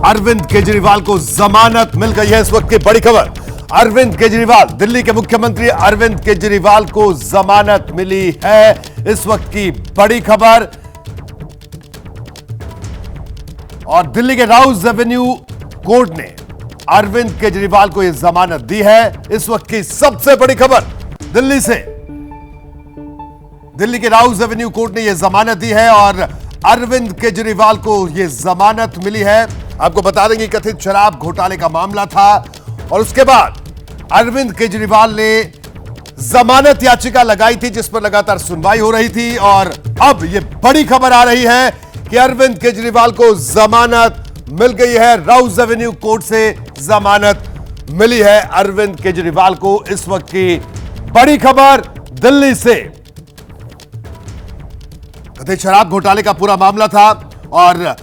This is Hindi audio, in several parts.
अरविंद केजरीवाल को जमानत मिल गई है। इस वक्त की बड़ी खबर, अरविंद केजरीवाल, दिल्ली के मुख्यमंत्री अरविंद केजरीवाल को जमानत मिली है। इस वक्त की बड़ी खबर, और दिल्ली के राउज एवेन्यू कोर्ट ने अरविंद केजरीवाल को यह जमानत दी है। इस वक्त की सबसे बड़ी खबर दिल्ली से, दिल्ली के राउज एवेन्यू कोर्ट ने यह जमानत दी है और अरविंद केजरीवाल को यह जमानत मिली है। आपको बता देंगे कथित शराब घोटाले का मामला था और उसके बाद अरविंद केजरीवाल ने जमानत याचिका लगाई थी जिस पर लगातार सुनवाई हो रही थी, और अब यह बड़ी खबर आ रही है कि अरविंद केजरीवाल को जमानत मिल गई है। राउज एवेन्यू कोर्ट से जमानत मिली है अरविंद केजरीवाल को। इस वक्त की बड़ी खबर दिल्ली से, कथित शराब घोटाले का पूरा मामला था और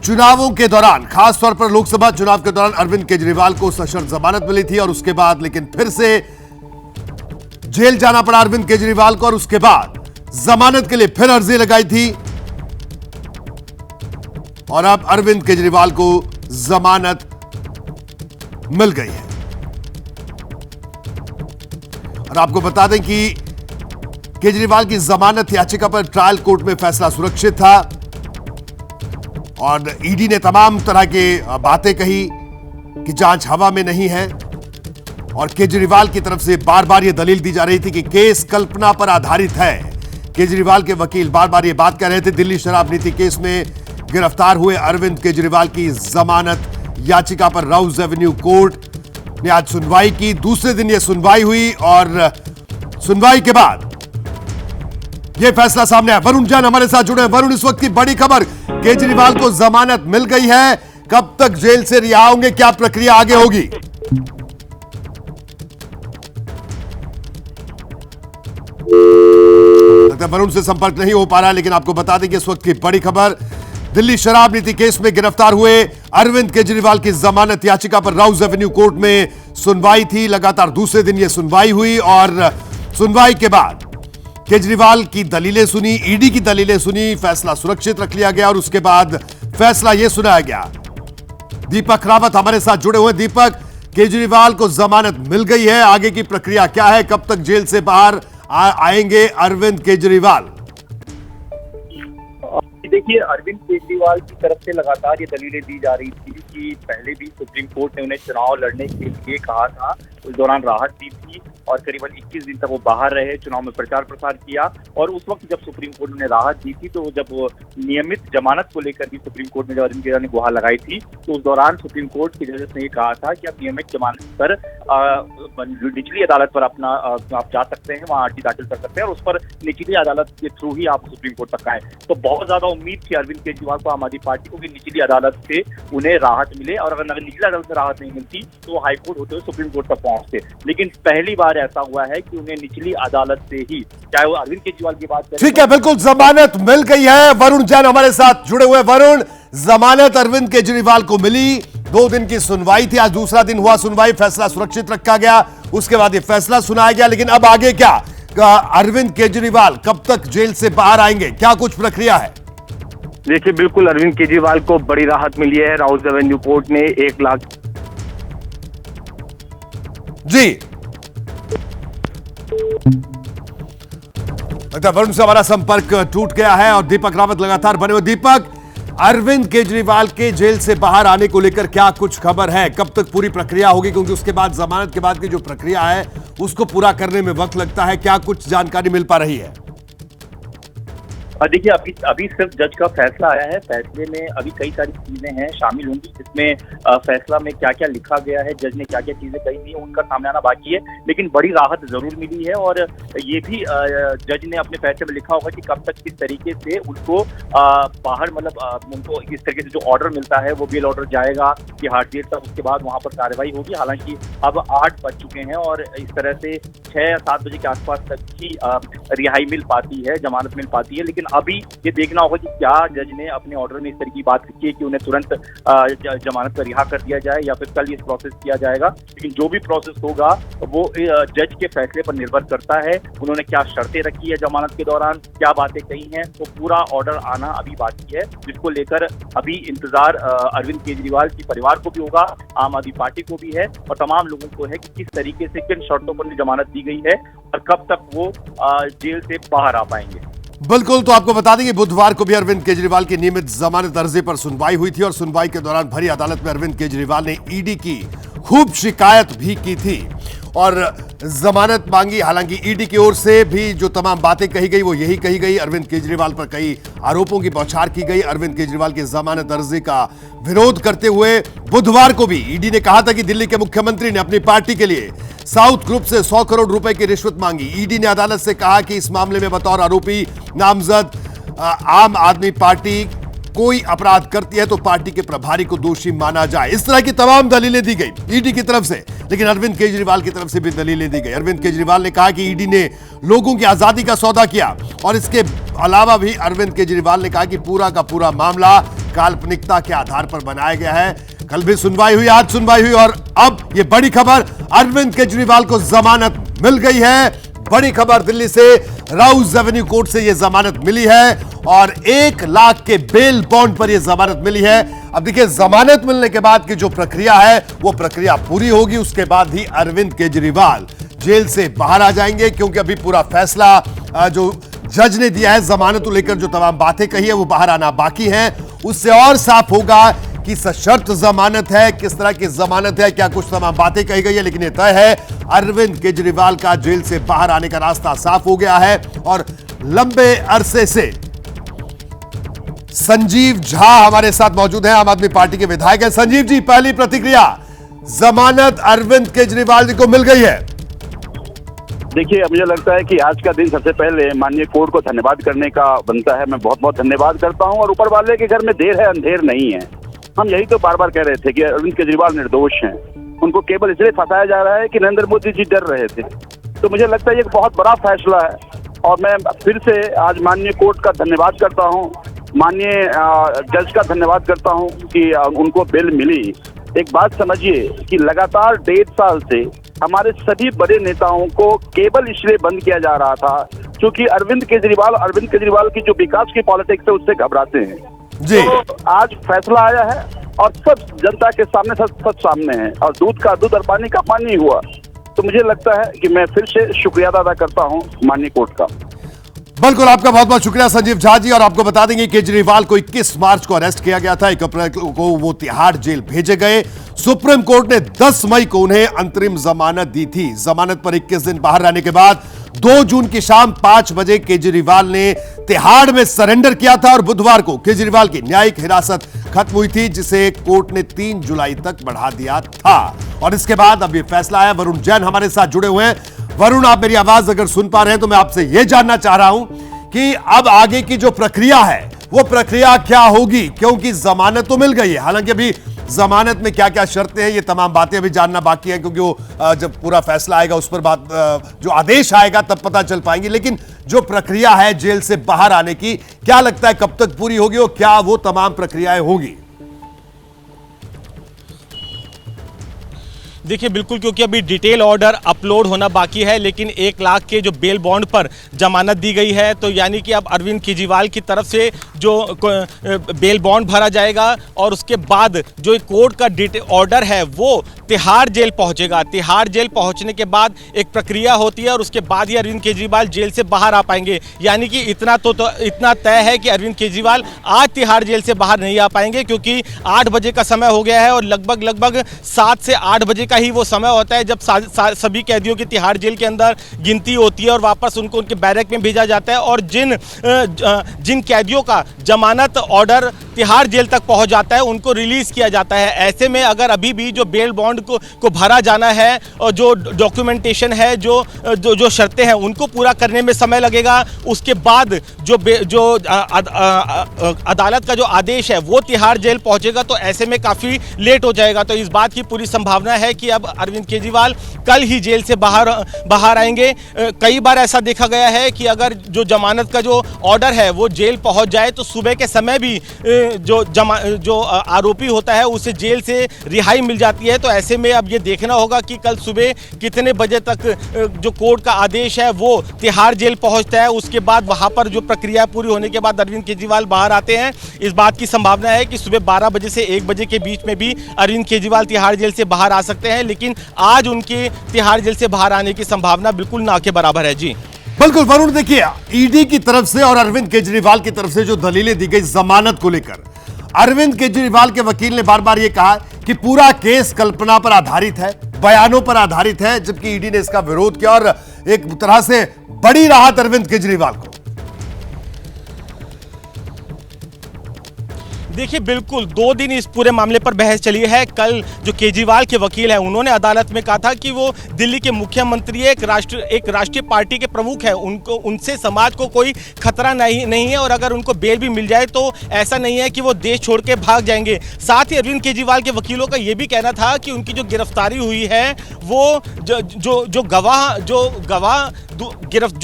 चुनावों के दौरान, खासतौर पर लोकसभा चुनाव के दौरान अरविंद केजरीवाल को सशर्त जमानत मिली थी और उसके बाद लेकिन फिर से जेल जाना पड़ा अरविंद केजरीवाल को, और उसके बाद जमानत के लिए फिर अर्जी लगाई थी और अब अरविंद केजरीवाल को जमानत मिल गई है। और आपको बता दें कि केजरीवाल की जमानत याचिका पर ट्रायल कोर्ट में फैसला सुरक्षित था और ईडी ने तमाम तरह के बातें कही कि जांच हवा में नहीं है, और केजरीवाल की तरफ से बार बार यह दलील दी जा रही थी कि केस कल्पना पर आधारित है। केजरीवाल के वकील बार बार यह बात कह रहे थे। दिल्ली शराब नीति केस में गिरफ्तार हुए अरविंद केजरीवाल की जमानत याचिका पर राउज एवेन्यू कोर्ट ने आज सुनवाई की। दूसरे दिन यह सुनवाई हुई और सुनवाई के बाद यह फैसला सामने आया। वरुण जैन हमारे साथ जुड़े हैं। वरुण, इस वक्त की बड़ी खबर, केजरीवाल को जमानत मिल गई है, कब तक जेल से रिहा होंगे, क्या प्रक्रिया आगे होगी? लगता है वरुण से संपर्क नहीं हो पा रहा है, लेकिन आपको बता दें कि इस वक्त की बड़ी खबर, दिल्ली शराब नीति केस में गिरफ्तार हुए अरविंद केजरीवाल की जमानत याचिका पर राउज एवेन्यू कोर्ट में सुनवाई थी। लगातार दूसरे दिन यह सुनवाई हुई और सुनवाई के बाद केजरीवाल की दलीलें सुनी, ईडी की दलीलें सुनी, फैसला सुरक्षित रख लिया गया और उसके बाद फैसला यह सुनाया गया। दीपक रावत हमारे साथ जुड़े हुए। दीपक, केजरीवाल को जमानत मिल गई है, आगे की प्रक्रिया क्या है, कब तक जेल से बाहर आएंगे अरविंद केजरीवाल? देखिए, अरविंद केजरीवाल की तरफ से लगातार ये दलीलें दी जा रही थी कि पहले भी सुप्रीम कोर्ट ने उन्हें चुनाव लड़ने के लिए कहा था, उस दौरान राहत दी थी और करीबन 21 दिन तक वो बाहर रहे, चुनाव में प्रचार प्रसार किया। और उस वक्त जब सुप्रीम कोर्ट ने उन्हें राहत दी थी तो जब नियमित जमानत को लेकर भी सुप्रीम कोर्ट में जब अरविंद केजरीवाल ने गुहार लगाई थी तो उस दौरान सुप्रीम कोर्ट के जजेस ने ये कहा था कि आप नियमित जमानत पर निचली अदालत पर अपना आप जा सकते हैं, वहाँ अर्जी दाखिल कर सकते हैं और उस पर निचली अदालत के थ्रू ही आप सुप्रीम कोर्ट तक आए। तो बहुत ज्यादा उम्मीद थी अरविंद केजरीवाल को, आम आदमी पार्टी को, कि निचली अदालत से उन्हें राहत मिले, और अगर निचली अदालत से राहत नहीं मिलती तो वो हाईकोर्ट होते हुए सुप्रीम कोर्ट तक पहुंचते। लेकिन पहली बार ऐसा हुआ है कि उन्हें निचली अदालत से ही, चाहे वो अरविंद केजरीवाल की बात करें। ठीक है, बिल्कुल जमानत मिल गई है। वरुण जैन हमारे साथ जुड़े हुए। वरुण, जमानत अरविंद केजरीवाल को मिली, 2 दिन की सुनवाई थी, आज दूसरा दिन हुआ सुनवाई, फैसला सुरक्षित रखा गया, उसके बाद ये फैसला सुनाया गया, लेकिन अब आगे क्या? अरविंद केजरीवाल कब तक जेल से बाहर आएंगे, क्या कुछ प्रक्रिया है? देखिए, बिल्कुल अरविंद केजरीवाल को बड़ी राहत मिली है। राउज एवेन्यू कोर्ट ने 1 लाख जी, लगता है वरुण से हमारा संपर्क टूट गया है और दीपक रावत लगातार बने हुए। दीपक, अरविंद केजरीवाल के जेल से बाहर आने को लेकर क्या कुछ खबर है, कब तक पूरी प्रक्रिया होगी, क्योंकि उसके बाद जमानत के बाद की जो प्रक्रिया है उसको पूरा करने में वक्त लगता है, क्या कुछ जानकारी मिल पा रही है? देखिए, अभी सिर्फ जज का फैसला आया है। फैसले में अभी कई सारी चीजें हैं शामिल होंगी, जिसमें फैसला में क्या क्या लिखा गया है, जज ने क्या क्या चीजें कही थी, उनका सामने आना बाकी है। लेकिन बड़ी राहत जरूर मिली है और ये भी जज ने अपने फैसले में लिखा होगा कि कब तक किस तरीके से उनको बाहर, मतलब उनको इस तरीके से जो ऑर्डर मिलता है वो बेल ऑर्डर जाएगा कि हार्ड डेट तक, उसके बाद वहां पर कार्रवाई होगी। हालांकि अब 8 बज चुके हैं और इस तरह से 6 या 7 बजे के आसपास तक ही रिहाई मिल पाती है, जमानत मिल पाती है। लेकिन अभी ये देखना होगा कि क्या जज ने अपने ऑर्डर में इस तरह की बात लिखी है कि उन्हें तुरंत जमानत पर रिहा कर दिया जाए या फिर कल ये प्रोसेस किया जाएगा। लेकिन जो भी प्रोसेस होगा वो जज के फैसले पर निर्भर करता है। उन्होंने क्या शर्तें रखी है जमानत के दौरान, क्या बातें कही हैं, तो पूरा ऑर्डर आना अभी बाकी है, जिसको लेकर अभी इंतजार अरविंद केजरीवाल के परिवार को भी होगा, आम आदमी पार्टी को भी है और तमाम लोगों को है कि किस तरीके से किन शर्तों पर जमानत दी गई है और कब तक वो जेल से बाहर आ पाएंगे। बिल्कुल, तो आपको बता दें कि बुधवार को भी अरविंद केजरीवाल की नियमित जमानत अर्जी पर सुनवाई हुई थी और सुनवाई के दौरान भरी अदालत में अरविंद केजरीवाल ने ईडी की खूब शिकायत भी की थी और जमानत मांगी। हालांकि ईडी की ओर से भी जो तमाम बातें कही गई वो यही कही गई। अरविंद केजरीवाल पर कई आरोपों की बौछार की गई। अरविंद केजरीवाल की जमानत अर्जी का विरोध करते हुए बुधवार को भी ईडी ने कहा था कि दिल्ली के मुख्यमंत्री ने अपनी पार्टी के लिए साउथ ग्रुप से 100 करोड़ रुपए की रिश्वत मांगी। ईडी ने अदालत से कहा कि इस मामले में बतौर आरोपी नामजद आम आदमी पार्टी कोई अपराध करती है तो पार्टी के प्रभारी को दोषी माना जाए। इस तरह की तमाम दलीलें दी गई ईडी की तरफ से, लेकिन अरविंद केजरीवाल की तरफ से भी दलीलें दी गई। अरविंद केजरीवाल ने कहा कि ईडी ने लोगों की आजादी का सौदा किया और इसके अलावा भी अरविंद केजरीवाल ने कहा कि पूरा का पूरा मामला काल्पनिकता के आधार पर बनाया गया है। कल भी सुनवाई हुई, आज सुनवाई हुई और अब ये बड़ी खबर, अरविंद केजरीवाल को जमानत मिल गई है। बड़ी खबर दिल्ली से, राउज एवेन्यू कोर्ट से यह जमानत मिली है और 1 लाख के बेल बॉन्ड पर यह जमानत मिली है। अब देखिए, जमानत मिलने के बाद की जो प्रक्रिया है वो प्रक्रिया पूरी होगी, उसके बाद ही अरविंद केजरीवाल जेल से बाहर आ जाएंगे, क्योंकि अभी पूरा फैसला जो जज ने दिया है जमानत को लेकर, जो तमाम बातें कही है वो बाहर आना बाकी है। उससे और साफ होगा कि सशर्त जमानत है, किस तरह की जमानत है, क्या कुछ तमाम बातें कही गई है, लेकिन यह तय है अरविंद केजरीवाल का जेल से बाहर आने का रास्ता साफ हो गया है। और लंबे अरसे से संजीव झा हमारे साथ मौजूद हैं, आम आदमी पार्टी के विधायक हैं। संजीव जी, पहली प्रतिक्रिया, जमानत अरविंद केजरीवाल जी को मिल गई है। देखिए, मुझे लगता है कि आज का दिन सबसे पहले माननीय कोर्ट को धन्यवाद करने का बनता है। मैं बहुत बहुत धन्यवाद करता हूं और ऊपर वाले के घर में देर है अंधेर नहीं है। हम यही तो बार बार कह रहे थे कि अरविंद केजरीवाल निर्दोष हैं, उनको केवल इसलिए फंसाया जा रहा है कि नरेंद्र मोदी जी डर रहे थे। तो मुझे लगता है ये एक बहुत बड़ा फैसला है और मैं फिर से आज माननीय कोर्ट का धन्यवाद करता हूं, माननीय जज का धन्यवाद करता हूं कि उनको बेल मिली। एक बात समझिए कि लगातार 1.5 साल से हमारे सभी बड़े नेताओं को केवल इसलिए बंद किया जा रहा था क्योंकि अरविंद केजरीवाल की जो विकास की पॉलिटिक्स है उससे घबराते हैं जी। तो आज फैसला आया है और सब जनता के सामने सब सामने है और दूध का दूध और पानी का पानी हुआ। तो मुझे लगता है कि मैं फिर से शुक्रिया अदा करता हूं माननीय कोर्ट का। बिल्कुल, आपका बहुत बहुत शुक्रिया संजीव झा जी। और आपको बता देंगे केजरीवाल को 21 मार्च को अरेस्ट किया गया था, 1 अप्रैल को वो तिहाड़ जेल भेजे गए। सुप्रीम कोर्ट ने 10 मई को उन्हें अंतरिम जमानत दी थी। जमानत पर 21 दिन बाहर रहने के बाद 2 जून की शाम 5 बजे केजरीवाल ने तिहाड़ में सरेंडर किया था और बुधवार को केजरीवाल की न्यायिक हिरासत खत्म हुई थी, जिसे कोर्ट ने 3 जुलाई तक बढ़ा दिया था। और इसके बाद अब यह फैसला आया। वरुण जैन हमारे साथ जुड़े हुए हैं। वरुण, आप मेरी आवाज अगर सुन पा रहे हैं तो मैं आपसे यह जानना चाह रहा हूं कि अब आगे की जो प्रक्रिया है वो प्रक्रिया क्या होगी, क्योंकि जमानत तो मिल गई है। हालांकि अभी जमानत में क्या क्या शर्तें हैं ये तमाम बातें अभी जानना बाकी है, क्योंकि वो जब पूरा फैसला आएगा उस पर बात, जो आदेश आएगा तब पता चल पाएंगी। लेकिन जो प्रक्रिया है जेल से बाहर आने की, क्या लगता है कब तक पूरी होगी और क्या वो तमाम प्रक्रियाएं होगी? देखिए, बिल्कुल, क्योंकि अभी डिटेल ऑर्डर अपलोड होना बाकी है, लेकिन 1 लाख के जो बेल बॉन्ड पर जमानत दी गई है, तो यानी कि अब अरविंद केजरीवाल की तरफ से जो बेल बॉन्ड भरा जाएगा और उसके बाद जो कोर्ट का ऑर्डर है वो तिहाड़ जेल पहुंचेगा। तिहाड़ जेल पहुंचने के बाद एक प्रक्रिया होती है और उसके बाद ही अरविंद केजरीवाल जेल से बाहर आ पाएंगे। यानी कि इतना तय है कि अरविंद केजरीवाल आज तिहाड़ जेल से बाहर नहीं आ पाएंगे, क्योंकि 8 बजे का समय हो गया है और लगभग 7 से 8 बजे का ही वो समय होता है जब सभी कैदियों की तिहाड़ जेल के अंदर गिनती होती है और वापस उनको उनके बैरक में भेजा जाता है। और जिन कैदियों का जमानत ऑर्डर तिहाड़ जेल तक पहुंच जाता है उनको रिलीज किया जाता है। ऐसे में अगर अभी भी जो बेल बॉन्ड को भरा जाना है और जो डॉक्यूमेंटेशन है, जो शर्तें हैं उनको पूरा करने में समय लगेगा। उसके बाद जो अदालत का जो आदेश है वो तिहाड़ जेल पहुंचेगा, तो ऐसे में काफी लेट हो जाएगा। तो इस बात की पूरी संभावना है कि अब अरविंद केजरीवाल कल ही जेल से बाहर आएंगे। कई बार ऐसा देखा गया है कि अगर जो जमानत का जो ऑर्डर है वो जेल पहुंच जाए तो सुबह के समय भी जो आरोपी होता है उसे जेल से रिहाई मिल जाती है। तो ऐसे में अब ये देखना होगा कि कल सुबह कितने बजे तक जो कोर्ट का आदेश है वो तिहाड़ जेल पहुंचता है। उसके बाद वहां पर जो प्रक्रिया पूरी होने के बाद अरविंद केजरीवाल बाहर आते हैं। इस बात की संभावना है कि सुबह 12 बजे से 1 बजे के बीच में भी अरविंद केजरीवाल तिहाड़ जेल से बाहर आ सकते हैं, लेकिन आज उनके तिहाड़ जेल से बाहर आने की संभावना बिल्कुल ना के बराबर है। जी बिल्कुल वरुण, देखिए ईडी की तरफ से और अरविंद केजरीवाल की तरफ से जो दलीलें दी गई जमानत को लेकर, अरविंद केजरीवाल के वकील ने बार बार यह कहा कि पूरा केस कल्पना पर आधारित है, बयानों पर आधारित है, जबकि ईडी ने इसका विरोध किया और एक तरह से बड़ी राहत अरविंद केजरीवाल को। देखिए बिल्कुल 2 दिन इस पूरे मामले पर बहस चली है। कल जो केजरीवाल के वकील हैं उन्होंने अदालत में कहा था कि वो दिल्ली के मुख्यमंत्री एक राष्ट्रीय पार्टी के प्रमुख है, उनसे समाज को कोई खतरा नहीं है और अगर उनको बेल भी मिल जाए तो ऐसा नहीं है कि वो देश छोड़ के भाग जाएंगे। साथ ही अरविंद केजरीवाल के वकीलों का ये भी कहना था कि उनकी जो गिरफ्तारी हुई है वो जो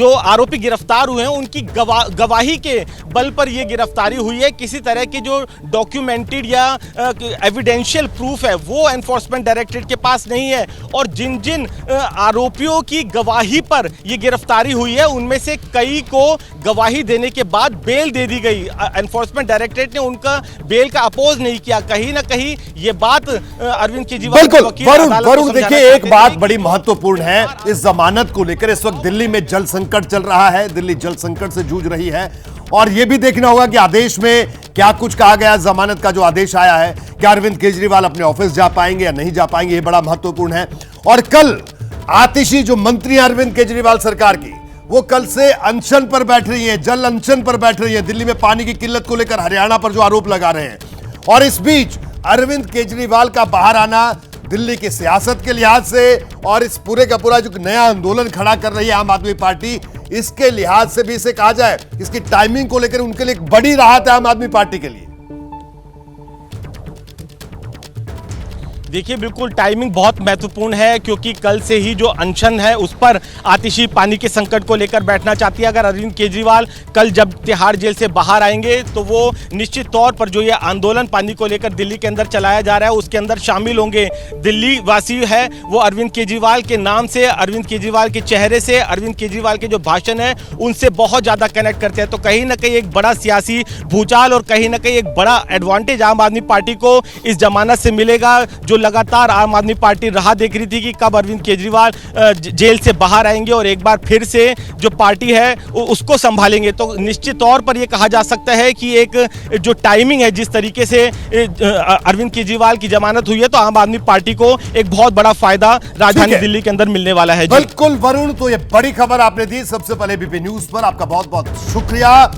आरोपी गिरफ्तार हुए हैं उनकी गवाही के बल पर यह गिरफ्तारी हुई है। किसी तरह की जो डॉक्यूमेंटेड या एविडेंशियल प्रूफ है वो एनफोर्समेंट डायरेक्टरेट के पास नहीं है और जिन जिन आरोपियों की गवाही पर यह गिरफ्तारी हुई है उनमें से कई को गवाही देने के बाद बेल दे दी गई। एनफोर्समेंट डायरेक्टरेट ने उनका बेल का अपोज नहीं किया। कहीं ना कहीं ये बात अरविंद केजरीवाल के वकील वरुण, देखिए एक बात बड़ी महत्वपूर्ण है इस जमानत को लेकर। इस वक्त दिल्ली में जल संकट चल रहा है, दिल्ली जल संकट से जूझ रही है और यह भी देखना होगा कि आदेश में क्या कुछ कहा गया। जमानत का जो आदेश आया है, क्या अरविंद केजरीवाल अपने ऑफिस जा पाएंगे या नहीं जा पाएंगे, यह बड़ा महत्वपूर्ण है। और कल आतिशी जो मंत्री अरविंद केजरीवाल सरकार की, वो कल से अनशन पर बैठ रही है, जल अनशन पर बैठ रही है, दिल्ली में पानी की किल्लत को लेकर हरियाणा पर जो आरोप लगा रहे हैं। और इस बीच अरविंद केजरीवाल का बाहर आना दिल्ली की सियासत के लिहाज से और इस पूरे का पूरा जो नया आंदोलन खड़ा कर रही है आम आदमी पार्टी, इसके लिहाज से भी इसे कहा जाए इसकी टाइमिंग को लेकर उनके लिए एक बड़ी राहत है आम आदमी पार्टी के लिए। देखिए बिल्कुल टाइमिंग बहुत महत्वपूर्ण है क्योंकि कल से ही जो अनशन है उस पर आतिशी पानी के संकट को लेकर बैठना चाहती है। अगर अरविंद केजरीवाल कल जब तिहाड़ जेल से बाहर आएंगे तो वो निश्चित तौर पर जो ये आंदोलन पानी को लेकर दिल्ली के अंदर चलाया जा रहा है उसके अंदर शामिल होंगे। दिल्ली वासी है वो अरविंद केजरीवाल के नाम से, अरविंद केजरीवाल के चेहरे से, अरविंद केजरीवाल के जो भाषण है उनसे बहुत ज़्यादा कनेक्ट करते हैं। तो कहीं ना कहीं एक बड़ा सियासी भूचाल और कहीं ना कहीं एक बड़ा एडवांटेज आम आदमी पार्टी को इस जमानत से मिलेगा। जो लगातार आम आदमी पार्टी राह देख रही थी कि कब अरविंद केजरीवाल जेल से बाहर आएंगे और एक बार फिर से जो पार्टी है उसको संभालेंगे। तो निश्चित तौर पर यह कहा जा सकता है कि एक जो टाइमिंग है, जिस तरीके से अरविंद केजरीवाल की जमानत हुई है, तो आम आदमी पार्टी को एक बहुत बड़ा फायदा राजधानी दिल्ली के अंदर मिलने वाला है। बिल्कुल वरुण, तो ये बड़ी खबर आपने दी सबसे पहले एबीपी न्यूज पर, आपका बहुत बहुत शुक्रिया।